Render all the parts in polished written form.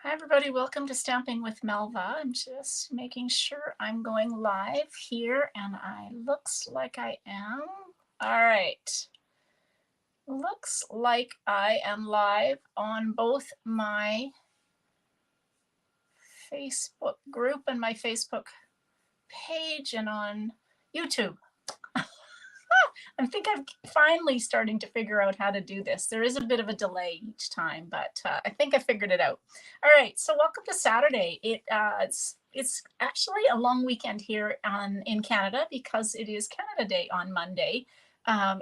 Hi, everybody. Welcome to Stamping with Melva. I'm just making sure I'm going live here, and I looks like I am. All right. Looks like I am live on both my Facebook group and my Facebook page and on YouTube. I think I'm finally starting to figure out how to do this. There is a bit of a delay each time, but I think I figured it out. All right, so welcome to Saturday. It's actually a long weekend here in Canada because it is Canada Day on Monday.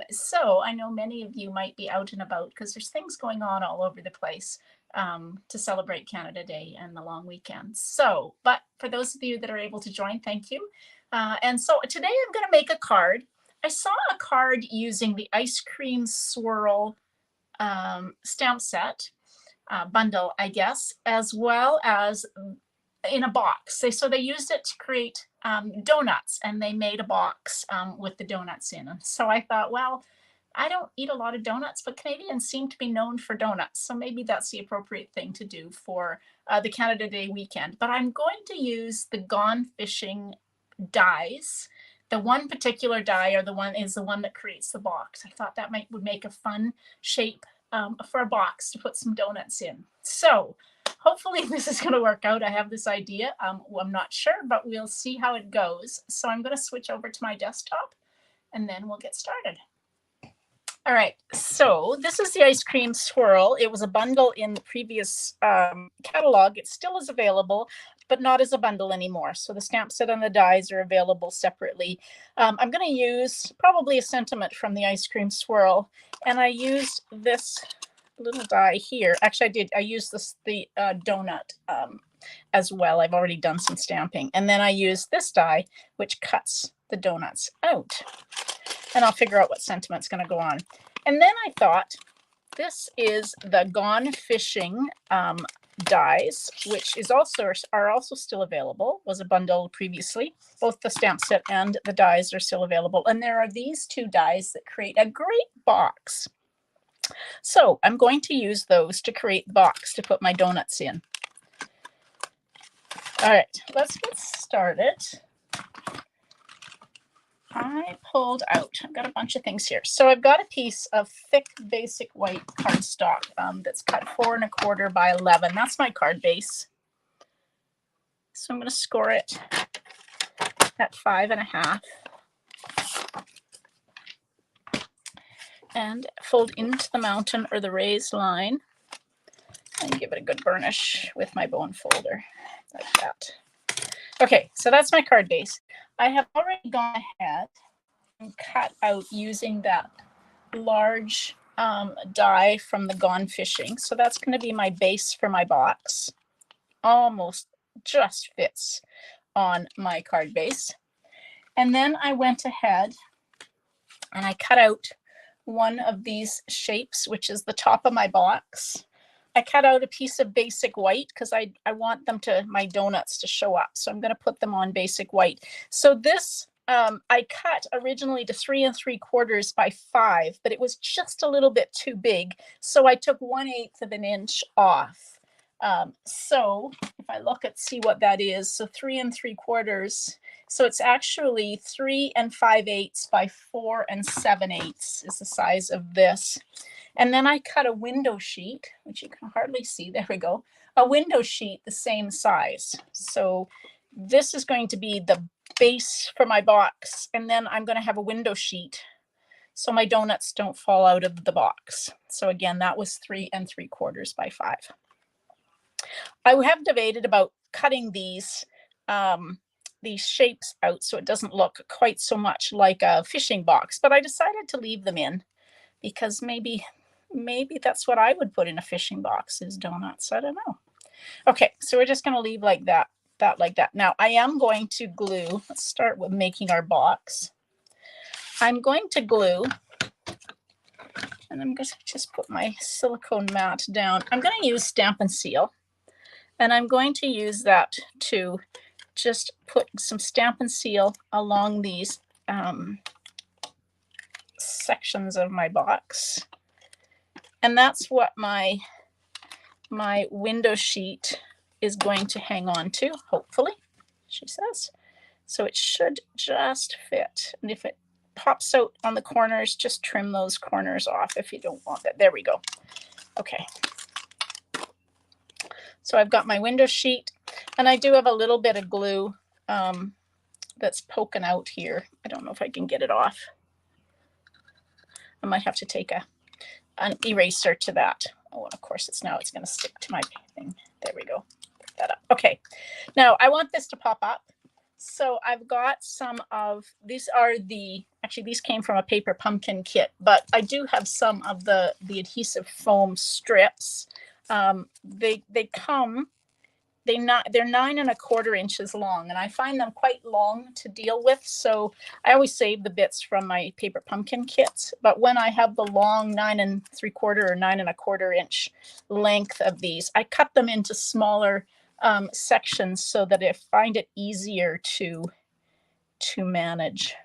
So I know many of you might be out and about because there's things going on all over the place to celebrate Canada Day and the long weekend. So, but for those of you that are able to join, thank you. And so today I'm going to make a card. I saw a card using the ice cream swirl stamp set bundle, I guess, as well as in a box. So they used it to create donuts, and they made a box with the donuts in. And so I thought, well, I don't eat a lot of donuts, but Canadians seem to be known for donuts. So maybe that's the appropriate thing to do for the Canada Day weekend. But I'm going to use the Gone Fishing dies. The one particular die is the one that creates the box. I thought that would make a fun shape for a box to put some donuts in. So hopefully this is going to work out. I have this idea. Well, I'm not sure, but we'll see how it goes. So I'm going to switch over to my desktop and then we'll get started. All right, so this is the ice cream swirl. It was a bundle in the previous catalog. It still is available, but not as a bundle anymore. So the stamp set and the dies are available separately. I'm going to use probably a sentiment from the ice cream swirl, and I used this little die here. Actually, I used the donut as well. I've already done some stamping, and then I used this die, which cuts the donuts out. And I'll figure out what sentiment's going to go on. And then I thought, this is the Gone Fishing dies, which are also still available. Was a bundle previously. Both the stamp set and the dies are still available. And there are these two dies that create a great box. So I'm going to use those to create the box to put my donuts in. All right, let's get started. I pulled out, I've got a bunch of things here. So I've got a piece of thick basic white cardstock that's cut 4 1/4 by 11. That's my card base. So I'm going to score it at 5 1/2 and fold into the mountain or the raised line and give it a good burnish with my bone folder like that. Okay, so that's my card base. I have already gone ahead and cut out using that large die from the Gone Fishing. So that's going to be my base for my box. Almost just fits on my card base. And then I went ahead and I cut out one of these shapes, which is the top of my box. I cut out a piece of basic white because I want my donuts to show up. So I'm going to put them on basic white. So this I cut originally to 3 3/4 by 5, but it was just a little bit too big. So I took 1/8 of an inch off. So if I see what that is, so 3 3/4. So it's actually 3 5/8 by 4 7/8 is the size of this. And then I cut a window sheet, which you can hardly see. There we go. A window sheet the same size. So this is going to be the base for my box. And then I'm going to have a window sheet so my donuts don't fall out of the box. So again, that was 3 3/4 by 5. I have debated about cutting these shapes out so it doesn't look quite so much like a fishing box, but I decided to leave them in because maybe that's what I would put in a fishing box is donuts. I don't know. Okay, so we're just going to leave like that like that. Now I am going to glue. Let's start with making our box. I'm going to glue, and I'm going to just put my silicone mat down. I'm going to use Stamp and Seal, and I'm going to use that to just put some Stamp and Seal along these sections of my box. And that's what my window sheet is going to hang on to, hopefully, she says. So it should just fit. And if it pops out on the corners, just trim those corners off if you don't want that. There we go. Okay. So I've got my window sheet, and I do have a little bit of glue that's poking out here. I don't know if I can get it off. I might have to take an eraser to that. Oh, and of course it's going to stick to my thing. There we go. Put that up. Okay. Now I want this to pop up. So I've got some of, actually these came from a paper pumpkin kit, but I do have some of the adhesive foam strips. They're 9¼ inches long, and I find them quite long to deal with. So I always save the bits from my paper pumpkin kits. But when I have the long 9¾ or 9¼ inch length of these, I cut them into smaller sections so that I find it easier to manage.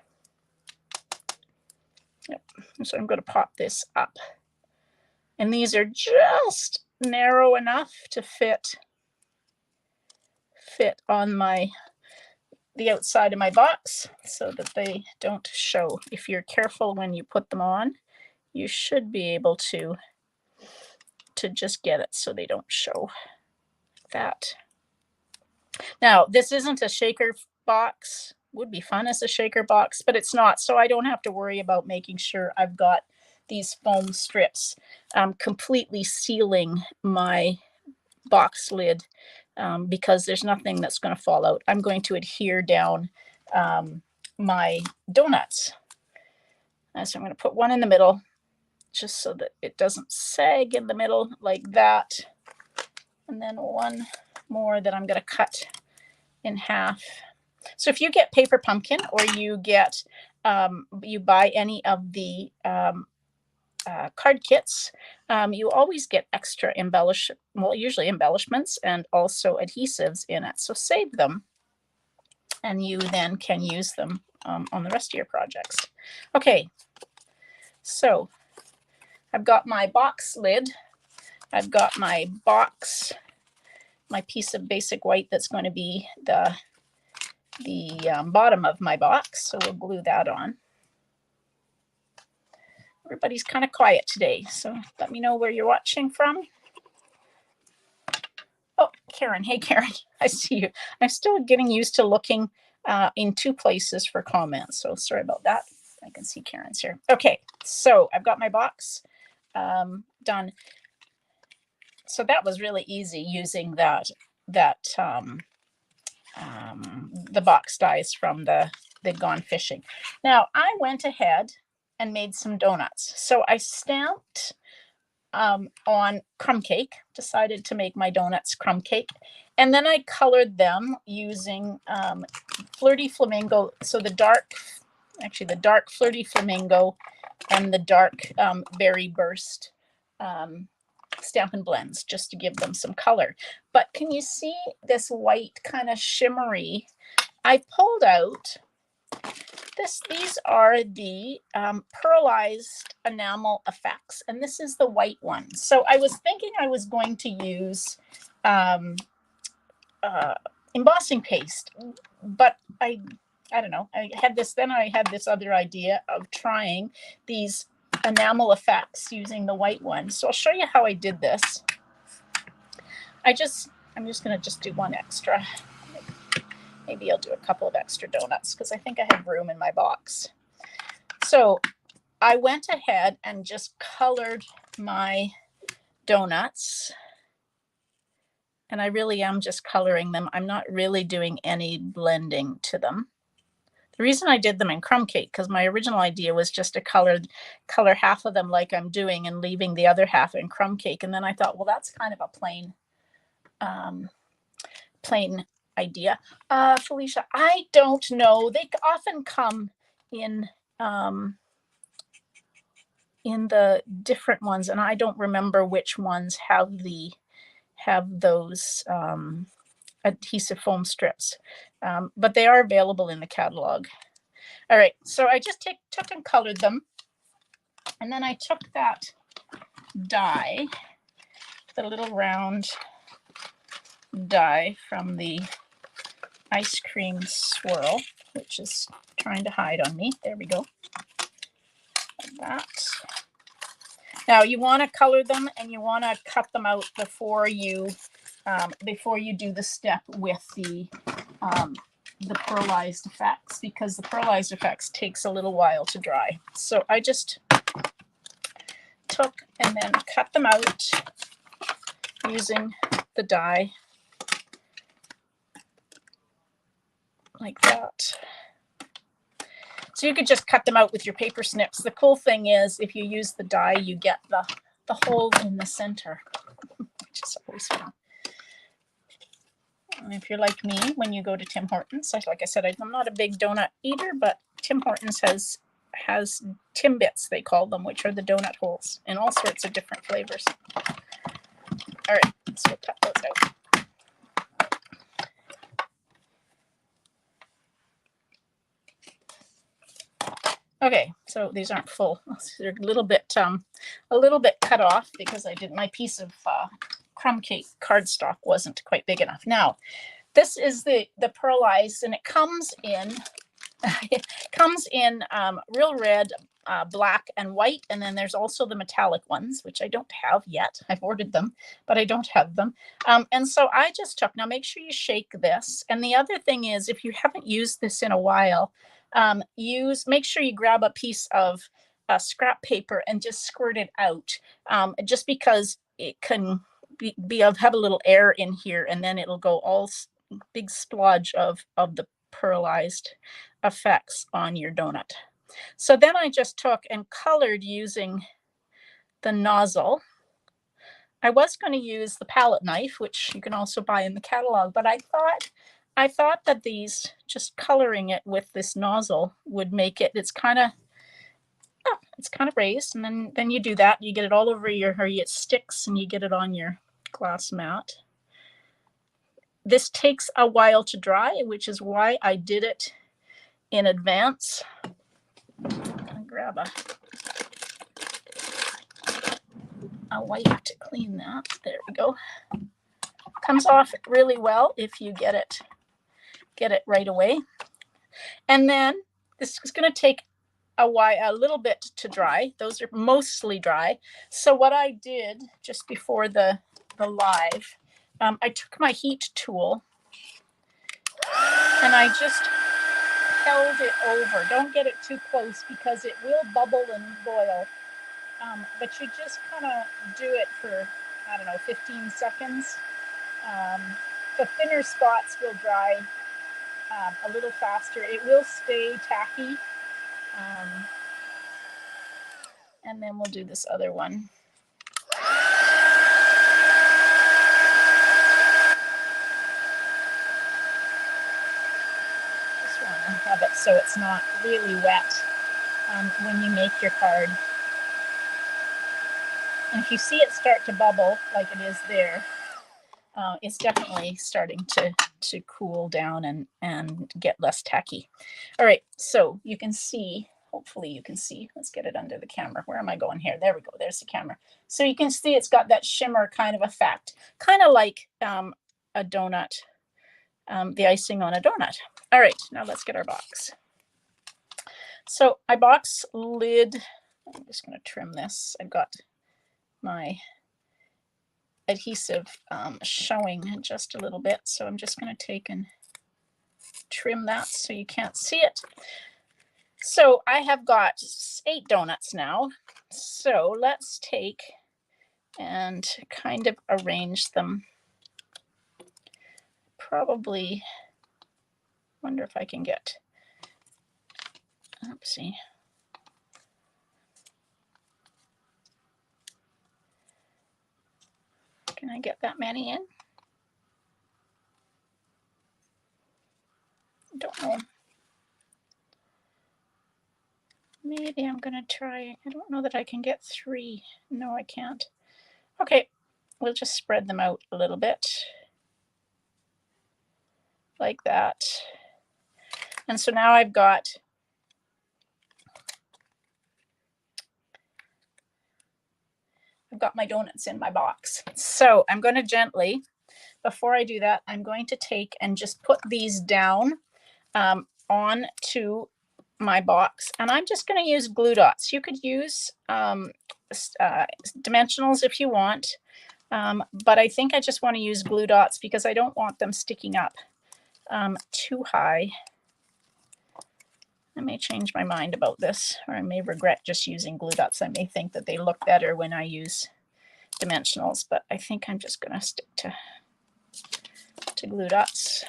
Yep. So I'm going to pop this up, and these are just narrow enough to fit on the outside of my box so that they don't show. If you're careful when you put them on, you should be able to just get it so they don't show like that. Now, this isn't a shaker box. Would be fun as a shaker box, but it's not. So I don't have to worry about making sure I've got these foam strips completely sealing my box lid because there's nothing that's going to fall out. I'm going to adhere down my donuts. So I'm going to put one in the middle just so that it doesn't sag in the middle like that. And then one more that I'm going to cut in half. So if you get paper pumpkin, or you get you buy any of the card kits, you always get extra usually embellishments and also adhesives in it. So save them, and you then can use them on the rest of your projects. Okay, so I've got my box lid. I've got my box, my piece of basic white that's going to be the bottom of my box. So we'll glue that on. Everybody's kind of quiet today, so let me know where you're watching from. Oh, Karen. Hey, Karen. I see you. I'm still getting used to looking in two places for comments, so sorry about that. I can see Karen's here. Okay, so I've got my box done. So that was really easy using the box dies from the Gone Fishing. Now I went ahead and made some donuts. So I stamped on crumb cake, decided to make my donuts crumb cake. And then I colored them using Flirty Flamingo. So the dark Flirty Flamingo and the dark Berry Burst Stampin' Blends, just to give them some color. But can you see this white kind of shimmery? I pulled out these are the pearlized enamel effects, and this is the white one. So I was thinking I was going to use embossing paste, but I don't know. I had this other idea of trying these enamel effects using the white one. So I'll show you how I did this. I'm just going to do one extra. Maybe I'll do a couple of extra donuts because I think I have room in my box. So I went ahead and just colored my donuts. And I really am just coloring them. I'm not really doing any blending to them. The reason I did them in crumb cake, because my original idea was just to color half of them like I'm doing and leaving the other half in crumb cake. And then I thought, well, that's kind of a plain idea. Felicia, I don't know. They often come in the different ones, and I don't remember which ones have those adhesive foam strips, but they are available in the catalog. All right, so I just took and colored them, and then I took that die, the little round dye from the ice cream swirl, which is trying to hide on me. There we go. Like that. Now you want to color them and you want to cut them out before you do the step with the pearlized effects, because the pearlized effects takes a little while to dry. So I just took and then cut them out using the die like that. So you could just cut them out with your paper snips. The cool thing is if you use the die, you get the hole in the center, which is always fun. And if you're like me, when you go to Tim Hortons, like I said, I'm not a big donut eater, but Tim Hortons has Timbits, they call them, which are the donut holes in all sorts of different flavors. All right, so we'll cut those out. Okay, so these aren't full. They're a little bit cut off because I did my piece of crumb cake cardstock wasn't quite big enough. Now, this is the pearlized, and it comes in real red, black, and white, and then there's also the metallic ones, which I don't have yet. I've ordered them, but I don't have them. And so I just took. Now, make sure you shake this. And the other thing is, if you haven't used this in a while, make sure you grab a piece of scrap paper and just squirt it out, just because it can have a little air in here, and then it'll go all big splodge of the pearlized effects on your donut. So then I just took and colored using the nozzle. I was going to use the palette knife, which you can also buy in the catalog, but I thought that these, just coloring it with this nozzle would make it, it's kind of raised, and then you do that, you get it all over it sticks, and you get it on your glass mat. This takes a while to dry, which is why I did it in advance. I'm gonna grab a wipe to clean that. There we go. Comes off really well if you get it right away. And then this is going to take a little bit to dry. Those are mostly dry. So what I did just before the live, I took my heat tool and I just held it over. Don't get it too close because it will bubble and boil. But you just kind of do it for, I don't know, 15 seconds. The thinner spots will dry a little faster. It will stay tacky. And then we'll do this other one. Just want to have it so it's not really wet when you make your card. And if you see it start to bubble like it is there, it's definitely starting to cool down and get less tacky. All right, so you can see, hopefully you can see, let's get it under the camera. Where am I going here? There we go, there's the camera. So you can see it's got that shimmer kind of effect, kind of like a donut, the icing on a donut. All right, now let's get our box. So my box lid, I'm just gonna trim this. I've got my adhesive showing just a little bit, so I'm just going to take and trim that so you can't see it. So I have got 8 donuts now, so let's take and kind of arrange them. Probably wonder if I can get, oopsie. Can I get that many in? Don't know. Maybe I'm gonna try, I don't know that I can get 3. No, I can't. Okay, we'll just spread them out a little bit. Like that. And so now I've got my donuts in my box. So I'm going to gently before I do that, I'm going to take and just put these down onto my box, and I'm just going to use glue dots. You could use dimensionals if you want, but I think I just want to use glue dots because I don't want them sticking up too high. I may change my mind about this, or I may regret just using glue dots. I may think that they look better when I use dimensionals, but I think I'm just going to stick to glue dots.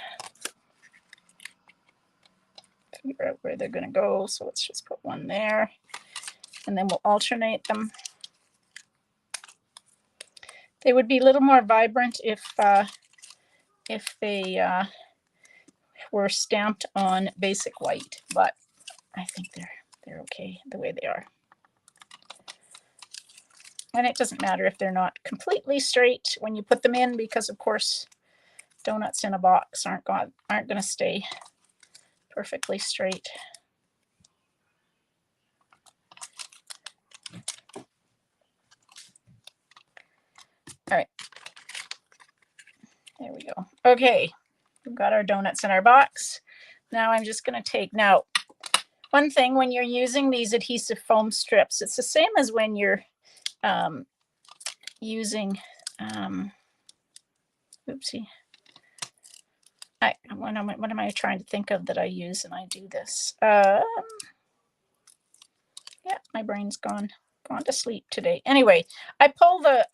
Figure out where they're going to go. So let's just put one there, and then we'll alternate them. They would be a little more vibrant if they were stamped on basic white, but I think they're okay the way they are. And it doesn't matter if they're not completely straight when you put them in, because of course donuts in a box aren't going to stay perfectly straight. All right, there we go. Okay, we've got our donuts in our box. Now I'm just going to take, now one thing when you're using these adhesive foam strips, it's the same as when you're using, oopsie. What am I trying to think of that I use and I do this? Yeah, my brain's gone to sleep today. Anyway, I'll pull that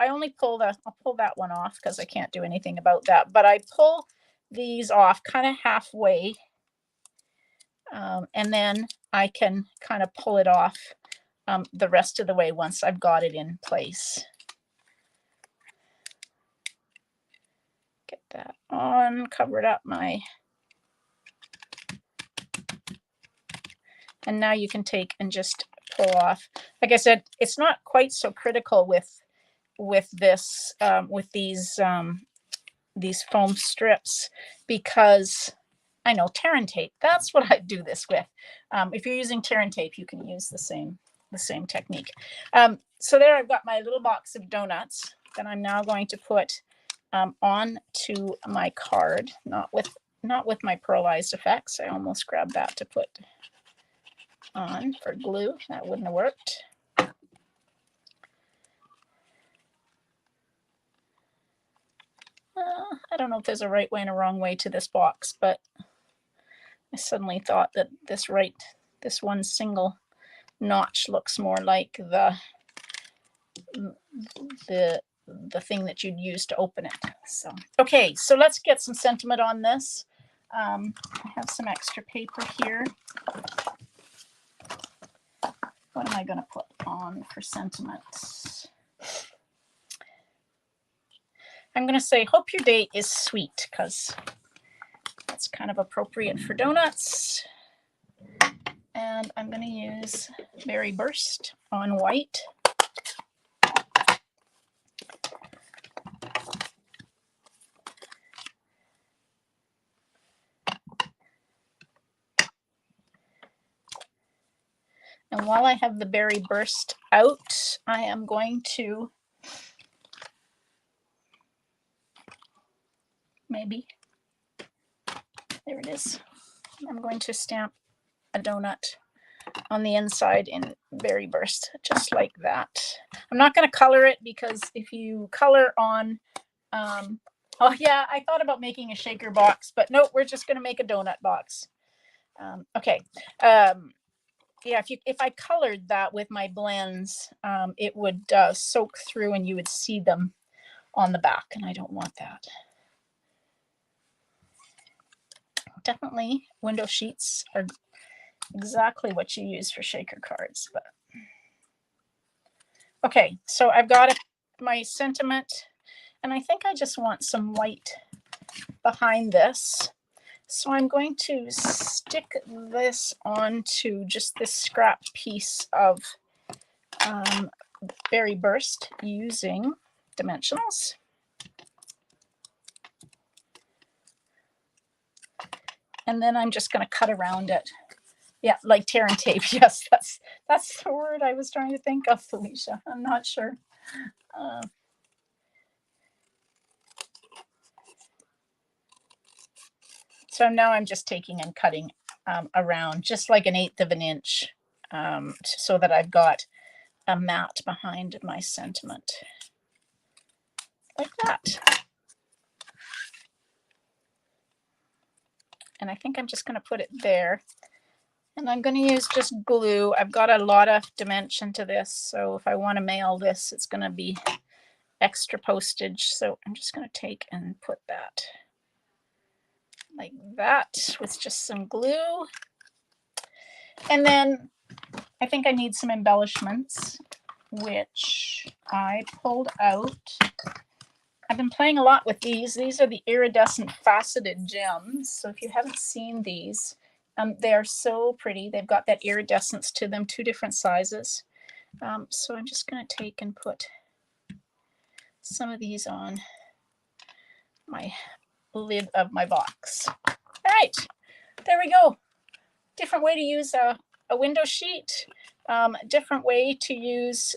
one off because I can't do anything about that. But I pull these off kind of halfway, and then I can kind of pull it off the rest of the way once I've got it in place. Get that on, covered up my, and now you can take and just pull off. Like I said, it's not quite so critical with this with these foam strips, because I know tear and tape, that's what I do this with. If you're using tear and tape, you can use the same technique. So there I've got my little box of donuts that I'm now going to put on to my card, not with my pearlized effects. I almost grabbed that to put on for glue. That wouldn't have worked. I don't know if there's a right way and a wrong way to this box, but I suddenly thought that this one single notch looks more like the thing that you'd use to open it. So okay, so let's get some sentiment on this. I have some extra paper here. What am I going to put on for sentiment? I'm going to say, hope your day is sweet, because that's kind of appropriate for donuts. And I'm going to use Berry Burst on white. And while I have the Berry Burst out, I am going to maybe, there it is. I'm going to stamp a donut on the inside in Berry Burst, just like that. I'm not going to color it, because if you color on, oh yeah, I thought about making a shaker box, but no, we're just going to make a donut box. Okay. Yeah, if I colored that with my blends, it would soak through and you would see them on the back, and I don't want that. Definitely window sheets are exactly what you use for shaker cards. But okay, so I've got my sentiment, and I think I just want some white behind this. So I'm going to stick this onto just this scrap piece of Berry Burst using dimensionals. And then I'm just going to cut around it. Yeah, like tear and tape. Yes, that's the word I was trying to think of, Felicia. I'm not sure. So now I'm just taking and cutting around just like 1/8 of an inch so that I've got a mat behind my sentiment. Like that. And I think I'm just going to put it there. And I'm going to use just glue. I've got a lot of dimension to this, so if I want to mail this, it's going to be extra postage. So I'm just going to take and put that like that with just some glue. And then I think I need some embellishments, which I pulled out. I've been playing a lot with these. These are the iridescent faceted gems. So if you haven't seen these, they are so pretty. They've got that iridescence to them, 2 different sizes. So I'm just going to take and put some of these on my lid of my box. All right, there we go. Different way to use a window sheet. Different way to use,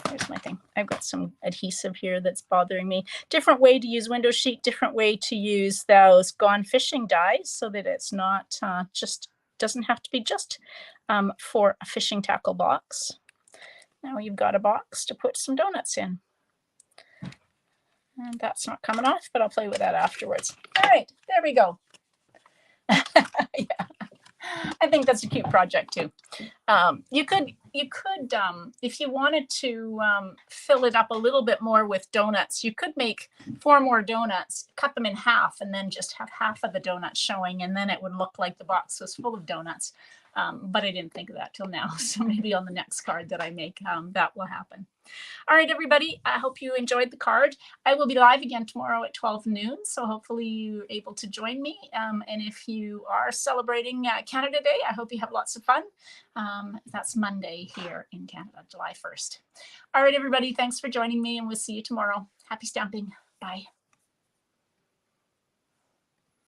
here's my thing. I've got some adhesive here that's bothering me. Different way to use window sheet, different way to use those Gone Fishing dies so that it's not just, doesn't have to be just for a fishing tackle box. Now you've got a box to put some donuts in. And that's not coming off, but I'll play with that afterwards. All right, there we go. Yeah, I think that's a cute project too. You could, if you wanted to fill it up a little bit more with donuts, you could make 4 more donuts, cut them in half, and then just have half of the donuts showing, and then it would look like the box was full of donuts. But I didn't think of that till now. So maybe on the next card that I make, that will happen. All right, everybody, I hope you enjoyed the card. I will be live again tomorrow at 12 noon, so hopefully you're able to join me. And if you are celebrating Canada Day, I hope you have lots of fun. That's Monday here in Canada, July 1st. All right, everybody, thanks for joining me, and we'll see you tomorrow. Happy stamping. Bye.